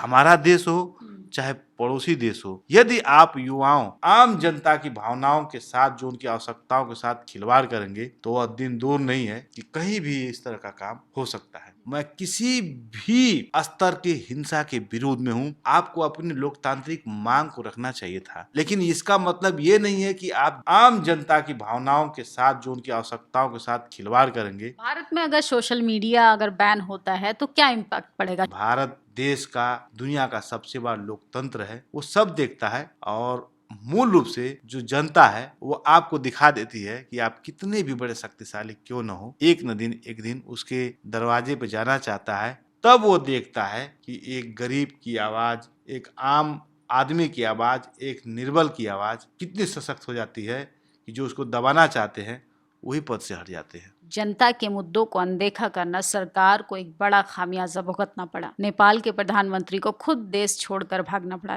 हमारा देश हो चाहे पड़ोसी देश हो, यदि आप युवाओं आम जनता की भावनाओं के साथ, जो उनकी आवश्यकताओं के साथ खिलवाड़ करेंगे, तो वह दिन दूर नहीं है कि कहीं भी इस तरह का काम हो सकता है। मैं किसी भी स्तर की हिंसा के विरोध में हूँ। आपको अपनी लोकतांत्रिक मांग को रखना चाहिए था, लेकिन इसका मतलब ये नहीं है कि आप आम जनता की भावनाओं के साथ, जो उनकी आवश्यकताओं के साथ खिलवाड़ करेंगे। भारत में अगर सोशल मीडिया अगर बैन होता है तो क्या इम्पैक्ट पड़ेगा? भारत देश का दुनिया का सबसे बड़ा लोकतंत्र है, वो सब देखता है, और मूल रूप से जो जनता है वो आपको दिखा देती है कि आप कितने भी बड़े शक्तिशाली क्यों न हो, एक दिन उसके दरवाजे पे जाना चाहता है। तब वो देखता है कि एक गरीब की आवाज, एक आम आदमी की आवाज, एक निर्बल की आवाज कितनी सशक्त हो जाती है कि जो उसको दबाना चाहते हैं वही पद से हट जाते हैं। जनता के मुद्दों को अनदेखा करना सरकार को एक बड़ा खामियाजा भुगतना पड़ा। नेपाल के प्रधानमंत्री को खुद देश छोड़कर भागना पड़ा।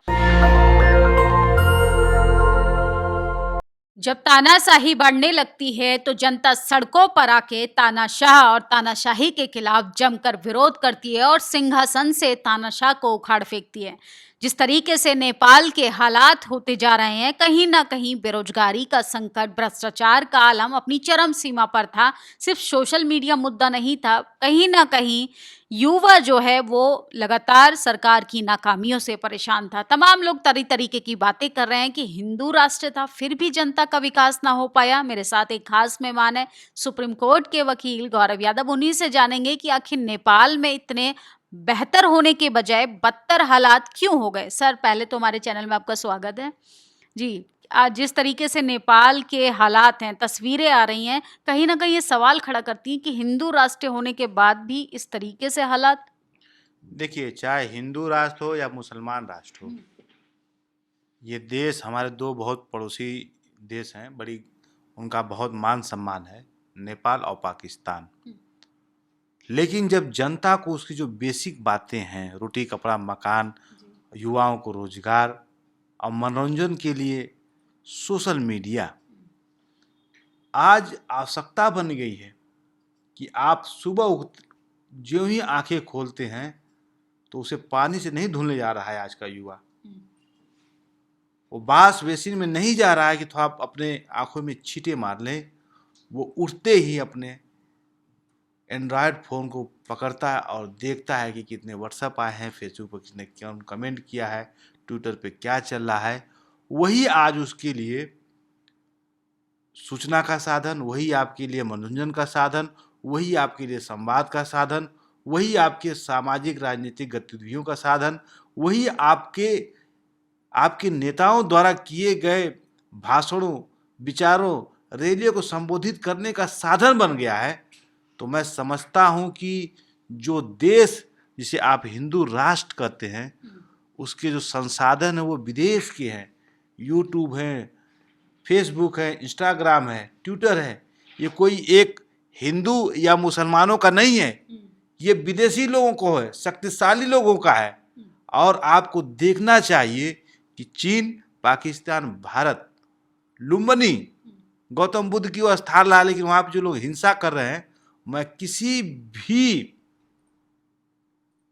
जब तानाशाही बढ़ने लगती है तो जनता सड़कों पर आके तानाशाह और तानाशाही के खिलाफ जमकर विरोध करती है और सिंहासन से तानाशाह को उखाड़ फेंकती है। जिस तरीके से नेपाल के हालात होते जा रहे हैं, कहीं ना कहीं बेरोजगारी का संकट, भ्रष्टाचार का आलम अपनी चरम सीमा पर था। सिर्फ सोशल मीडिया मुद्दा नहीं था, कहीं ना कहीं युवा जो है वो लगातार सरकार की नाकामियों से परेशान था। तमाम लोग तरीके की बातें कर रहे हैं कि हिंदू राष्ट्र था फिर भी जनता का विकास ना हो पाया। मेरे साथ एक खास मेहमान है, सुप्रीम कोर्ट के वकील गौरव यादव। उन्हीं से जानेंगे कि आखिर नेपाल में इतने बेहतर होने के बजाय बदतर हालात क्यों हो गए। सर, पहले तो हमारे चैनल में आपका स्वागत है जी। आज जिस तरीके से नेपाल के हालात हैं, तस्वीरें आ रही हैं, कहीं ना कहीं ये सवाल खड़ा करती हैं कि हिंदू राष्ट्र होने के बाद भी इस तरीके से हालात। देखिए, चाहे हिंदू राष्ट्र हो या मुसलमान राष्ट्र हो, ये देश हमारे दो बहुत पड़ोसी देश हैं, बड़ी उनका बहुत मान सम्मान है, नेपाल और पाकिस्तान। लेकिन जब जनता को उसकी जो बेसिक बातें हैं, रोटी कपड़ा मकान, युवाओं को रोजगार और मनोरंजन के लिए सोशल मीडिया आज आवश्यकता बन गई है कि आप सुबह ज्यों ही आंखें खोलते हैं तो उसे पानी से नहीं धुलने जा रहा है। आज का युवा वो बांस बेसिन में नहीं जा रहा है कि थोड़ा अपने आंखों में छींटे मार लें, वो उठते ही अपने एंड्रॉयड फ़ोन को पकड़ता है और देखता है कि कितने व्हाट्सएप आए हैं, फेसबुक पर किसने क्या कमेंट किया है, ट्विटर पे क्या चल रहा है। वही आज उसके लिए सूचना का साधन, वही आपके लिए मनोरंजन का साधन, वही आपके लिए संवाद का साधन, वही आपके सामाजिक राजनीतिक गतिविधियों का साधन, वही आपके नेताओं द्वारा किए गए भाषणों, विचारों, रैलियों को संबोधित करने का साधन बन गया है। तो मैं समझता हूँ कि जो देश जिसे आप हिंदू राष्ट्र कहते हैं, उसके जो संसाधन है वो विदेश के हैं। यूट्यूब है, फेसबुक है, इंस्टाग्राम है, ट्विटर है। ये कोई एक हिंदू या मुसलमानों का नहीं है, ये विदेशी लोगों को है, शक्तिशाली लोगों का है। और आपको देखना चाहिए कि चीन, पाकिस्तान, भारत लुम्बिनी गौतम बुद्ध की वो स्थान ला, लेकिन वहाँ पे जो लोग हिंसा कर रहे हैं, मैं किसी भी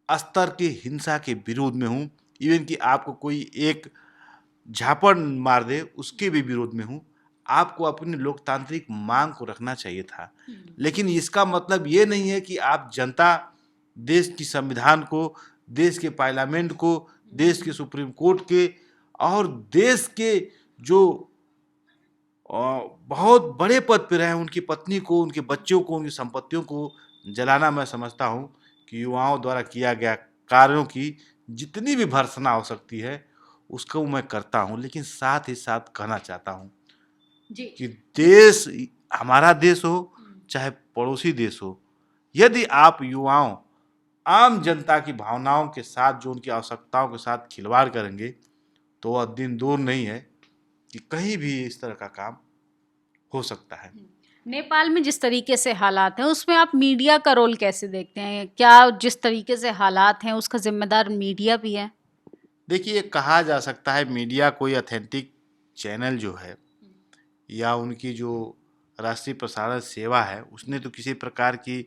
स्तर की हिंसा के विरोध में हूँ। इवन कि आपको कोई एक झापड़ मार दे उसके भी विरोध में हूँ। आपको अपनी लोकतांत्रिक मांग को रखना चाहिए था, लेकिन इसका मतलब ये नहीं है कि आप जनता, देश की संविधान को, देश के पार्लियामेंट को, देश के सुप्रीम कोर्ट के और देश के जो बहुत बड़े पद पर रहे उनकी पत्नी को, उनके बच्चों को, उनकी संपत्तियों को जलाना। मैं समझता हूँ कि युवाओं द्वारा किया गया कार्यों की जितनी भी भर्त्सना हो सकती है उसको मैं करता हूँ, लेकिन साथ ही साथ कहना चाहता हूँ कि देश हमारा देश हो चाहे पड़ोसी देश हो, यदि आप युवाओं आम जनता की भावनाओं के साथ, जो उनकी आवश्यकताओं के साथ खिलवाड़ करेंगे, तो वह दिन दूर नहीं है कि कहीं भी इस तरह का काम हो सकता है। नेपाल में जिस तरीके से हालात हैं उसमें आप मीडिया का रोल कैसे देखते हैं? क्या जिस तरीके से हालात हैं उसका जिम्मेदार मीडिया भी है? देखिए, कहा जा सकता है मीडिया कोई ऑथेंटिक चैनल जो है या उनकी जो राष्ट्रीय प्रसारण सेवा है, उसने तो किसी प्रकार की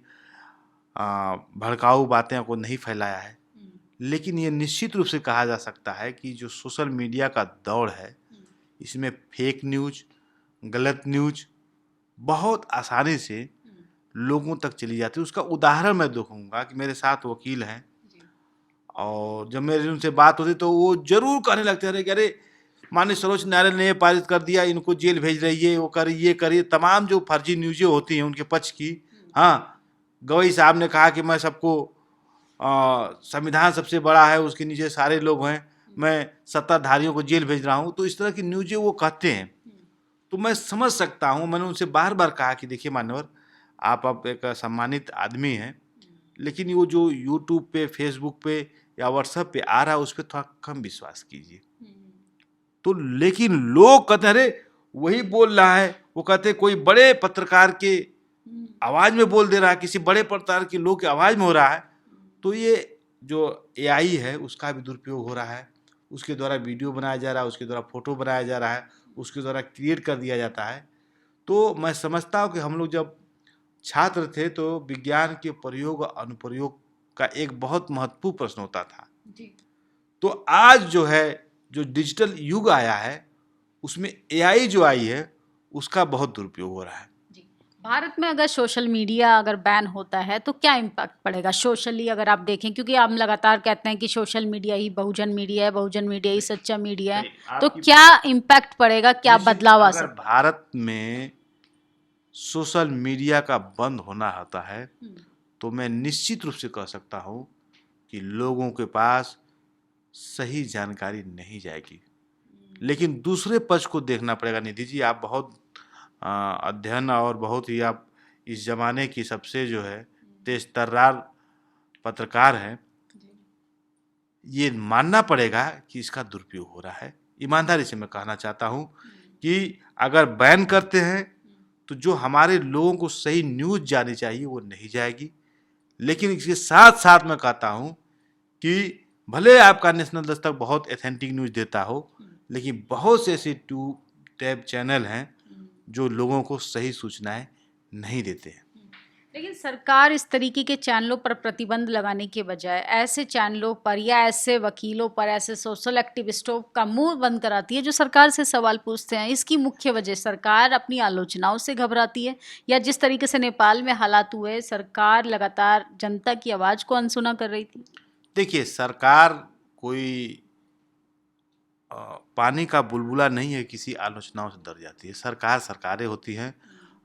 भड़काऊ बातें को नहीं फैलाया है। लेकिन ये निश्चित रूप से कहा जा सकता है कि जो सोशल मीडिया का दौर है, इसमें फेक न्यूज, गलत न्यूज बहुत आसानी से लोगों तक चली जाती है। उसका उदाहरण मैं देखूंगा कि मेरे साथ वकील हैं, और जब मेरी उनसे बात होती तो वो जरूर कहने लगते हैं कि अरे माननीय सर्वोच्च न्यायालय ने ये पारित कर दिया, इनको जेल भेज रही है, वो करिए ये करिए, तमाम जो फर्जी न्यूज़ें होती हैं उनके पक्ष की। हाँ, गवई साहब ने कहा कि मैं सबको संविधान सबसे बड़ा है, उसके नीचे सारे लोग हैं, मैं सत्ताधारियों को जेल भेज रहा हूँ, तो इस तरह की न्यूज़ें वो कहते हैं। तो मैं समझ सकता हूँ, मैंने उनसे बार बार कहा कि देखिए मान्यवर, आप एक सम्मानित आदमी हैं, लेकिन वो जो यूट्यूब पे, फेसबुक पे या व्हाट्सएप पे आ रहा है उस पर थोड़ा कम विश्वास कीजिए। तो लेकिन लोग कहते हैं अरे वही बोल रहा है, वो कहते हैं कोई बड़े पत्रकार के आवाज में बोल दे रहा है, किसी बड़े पत्रकार के लोग की आवाज में हो रहा है। तो ये जो एआई है उसका भी दुरुपयोग हो रहा है, उसके द्वारा वीडियो बनाया जा रहा है, उसके द्वारा फोटो बनाया जा रहा है, उसके द्वारा क्रिएट कर दिया जाता है। तो मैं समझता हूँ कि हम लोग जब छात्र थे तो विज्ञान के प्रयोग और अनुप्रयोग का एक बहुत महत्वपूर्ण प्रश्न होता था जी। तो आज जो है, जो डिजिटल युग आया है, उसमें एआई जो आई है उसका बहुत दुरुपयोग हो रहा है। भारत में अगर सोशल मीडिया अगर बैन होता है तो क्या इम्पैक्ट पड़ेगा सोशली, अगर आप देखें, क्योंकि हम लगातार कहते हैं कि सोशल मीडिया ही बहुजन मीडिया है, बहुजन मीडिया ही सच्चा मीडिया है, तो क्या इम्पैक्ट पड़ेगा, क्या बदलाव आ सकता है? भारत में सोशल मीडिया का बंद होना होता है तो मैं निश्चित रूप से कह सकता हूँ कि लोगों के पास सही जानकारी नहीं जाएगी। लेकिन दूसरे पक्ष को देखना पड़ेगा। निधि जी, आप बहुत अध्ययन और बहुत ही आप इस जमाने की सबसे जो है तेज तर्रार पत्रकार हैं, ये मानना पड़ेगा कि इसका दुरुपयोग हो रहा है। ईमानदारी से मैं कहना चाहता हूँ कि अगर बैन करते हैं तो जो हमारे लोगों को सही न्यूज़ जानी चाहिए वो नहीं जाएगी। लेकिन इसके साथ साथ मैं कहता हूँ कि भले आपका नेशनल दस्तक बहुत एथेंटिक न्यूज़ देता हो, लेकिन बहुत से ऐसे ट्यूब टैब चैनल हैं जो लोगों को सही सूचनाएं नहीं देते हैं। लेकिन सरकार इस तरीके के चैनलों पर प्रतिबंध लगाने के बजाय ऐसे चैनलों पर या ऐसे वकीलों पर, ऐसे सोशल एक्टिविस्टों का मुंह बंद कराती है जो सरकार से सवाल पूछते हैं। इसकी मुख्य वजह सरकार अपनी आलोचनाओं से घबराती है, या जिस तरीके से नेपाल में हालात हुए, सरकार लगातार जनता की आवाज़ को अनसुना कर रही थी? देखिए, सरकार कोई पानी का बुलबुला नहीं है, किसी आलोचनाओं से डर जाती है। सरकार सरकारें होती हैं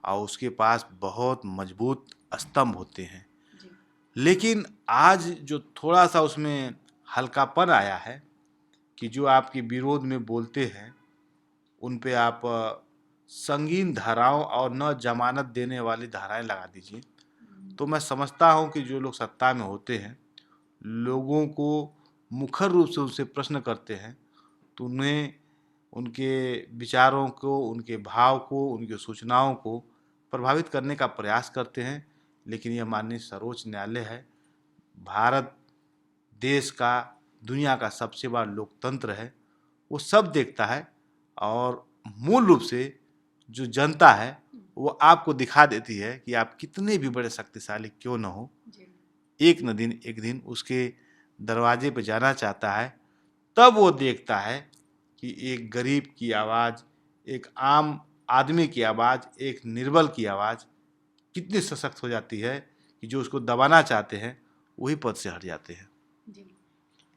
और उसके पास बहुत मजबूत स्तंभ होते हैं। लेकिन आज जो थोड़ा सा उसमें हल्कापन आया है कि जो आपके विरोध में बोलते हैं उन पे आप संगीन धाराओं और न जमानत देने वाली धाराएं लगा दीजिए, तो मैं समझता हूं कि जो लोग सत्ता में होते हैं लोगों को मुखर रूप से उनसे प्रश्न करते हैं तो उन्हें उनके विचारों को, उनके भाव को, उनकी सूचनाओं को प्रभावित करने का प्रयास करते हैं। लेकिन यह माननीय सर्वोच्च न्यायालय है, भारत देश का, दुनिया का सबसे बड़ा लोकतंत्र है, वो सब देखता है और मूल रूप से जो जनता है वो आपको दिखा देती है कि आप कितने भी बड़े शक्तिशाली क्यों न हो, एक दिन उसके दरवाजे पे जाना चाहता है। तब वो देखता है कि एक गरीब की आवाज़, एक आम आदमी की आवाज़, एक निर्बल की आवाज़ कितनी सशक्त हो जाती है कि जो उसको दबाना चाहते हैं वही पद से हट जाते हैं।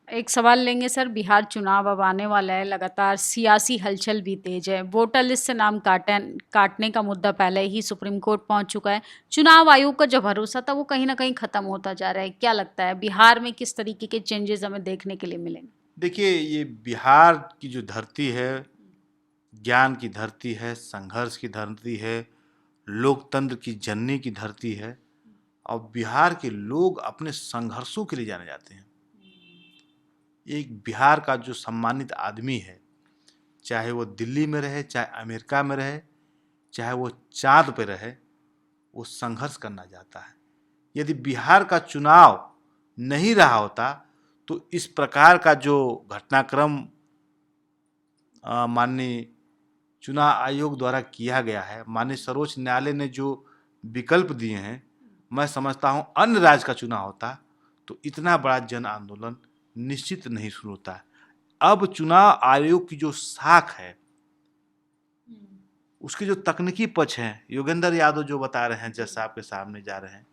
एक सवाल लेंगे सर, बिहार चुनाव अब आने वाला है, लगातार सियासी हलचल भी तेज है, वोटर लिस्ट से नाम काटने का मुद्दा पहले ही सुप्रीम कोर्ट पहुंच चुका है, चुनाव आयोग का जो भरोसा था वो कहीं ना कहीं खत्म होता जा रहा है। क्या लगता है बिहार में किस तरीके के चेंजेस हमें देखने के लिए मिलेंगे? देखिए, ये बिहार की जो धरती है, ज्ञान की धरती है, संघर्ष की धरती है, लोकतंत्र की जननी की धरती है, और बिहार के लोग अपने संघर्षों के लिए जाने जाते हैं। एक बिहार का जो सम्मानित आदमी है, चाहे वो दिल्ली में रहे, चाहे अमेरिका में रहे, चाहे वो चांद पे रहे, वो संघर्ष करना चाहता है। यदि बिहार का चुनाव नहीं रहा होता तो इस प्रकार का जो घटनाक्रम माननीय चुनाव आयोग द्वारा किया गया है, माननीय सर्वोच्च न्यायालय ने जो विकल्प दिए हैं, मैं समझता हूँ अन्य राज्य का चुनाव होता तो इतना बड़ा जन आंदोलन निश्चित नहीं शुरू होता है। अब चुनाव आयोग की जो शाख है, उसके जो तकनीकी पक्ष हैं, योगेंद्र यादव जो बता रहे हैं, जज साहब के सामने जा रहे हैं,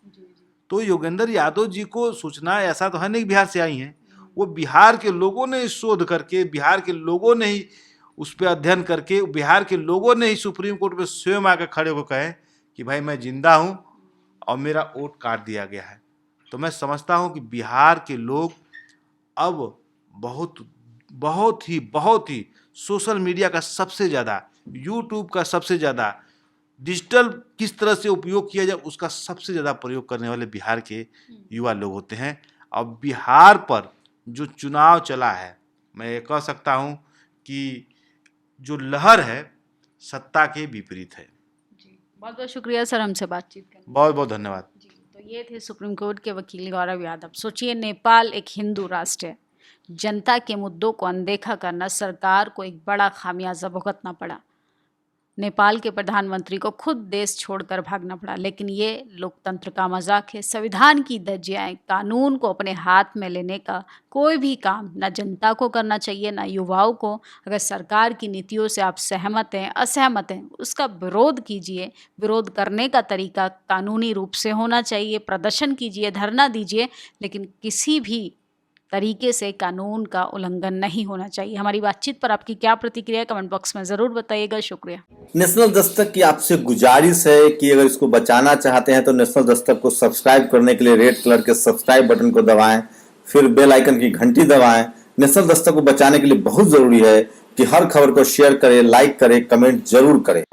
तो योगेंद्र यादव जी को सूचना ऐसा तो है नहीं बिहार से आई हैं, वो बिहार के लोगों ने शोध करके, बिहार के लोगों ने ही उस पर अध्ययन करके, बिहार के लोगों ने ही सुप्रीम कोर्ट में स्वयं आकर खड़े होकर कहे कि भाई मैं जिंदा हूँ और मेरा वोट काट दिया गया है। तो मैं समझता हूँ कि बिहार के लोग अब बहुत ही सोशल मीडिया का सबसे ज़्यादा, यूट्यूब का सबसे ज़्यादा, डिजिटल किस तरह से उपयोग किया जाए उसका सबसे ज़्यादा प्रयोग करने वाले बिहार के युवा लोग होते हैं। अब बिहार पर जो चुनाव चला है, मैं ये कह सकता हूँ कि जो लहर है सत्ता के विपरीत है। जी, बहुत बहुत शुक्रिया सर हमसे बातचीत करने। बहुत बहुत धन्यवाद। जी, तो ये थे सुप्रीम कोर्ट के वकील गौरव यादव। सोचिए, नेपाल एक हिंदू राष्ट्र है, जनता के मुद्दों को अनदेखा करना सरकार को एक बड़ा खामियाजा भुगतना पड़ा। नेपाल के प्रधानमंत्री को खुद देश छोड़कर भागना पड़ा। लेकिन ये लोकतंत्र का मजाक है। संविधान की धज्जियां, कानून को अपने हाथ में लेने का कोई भी काम ना जनता को करना चाहिए ना युवाओं को। अगर सरकार की नीतियों से आप सहमत हैं, असहमत हैं, उसका विरोध कीजिए। विरोध करने का तरीका कानूनी रूप से होना चाहिए। प्रदर्शन कीजिए, धरना दीजिए, लेकिन किसी भी तरीके से कानून का उल्लंघन नहीं होना चाहिए। हमारी बातचीत पर आपकी क्या प्रतिक्रिया है, कमेंट बॉक्स में ज़रूर बताइएगा। शुक्रिया। नेशनल दस्तक की आपसे गुजारिश है कि अगर इसको बचाना चाहते हैं तो नेशनल दस्तक को सब्सक्राइब करने के लिए रेड कलर के सब्सक्राइब बटन को दबाएं, फिर बेल आइकन की घंटी दबाएं। नेशनल दस्तक को बचाने के लिए बहुत जरूरी है कि हर खबर को शेयर करें, लाइक करें, कमेंट जरूर करें।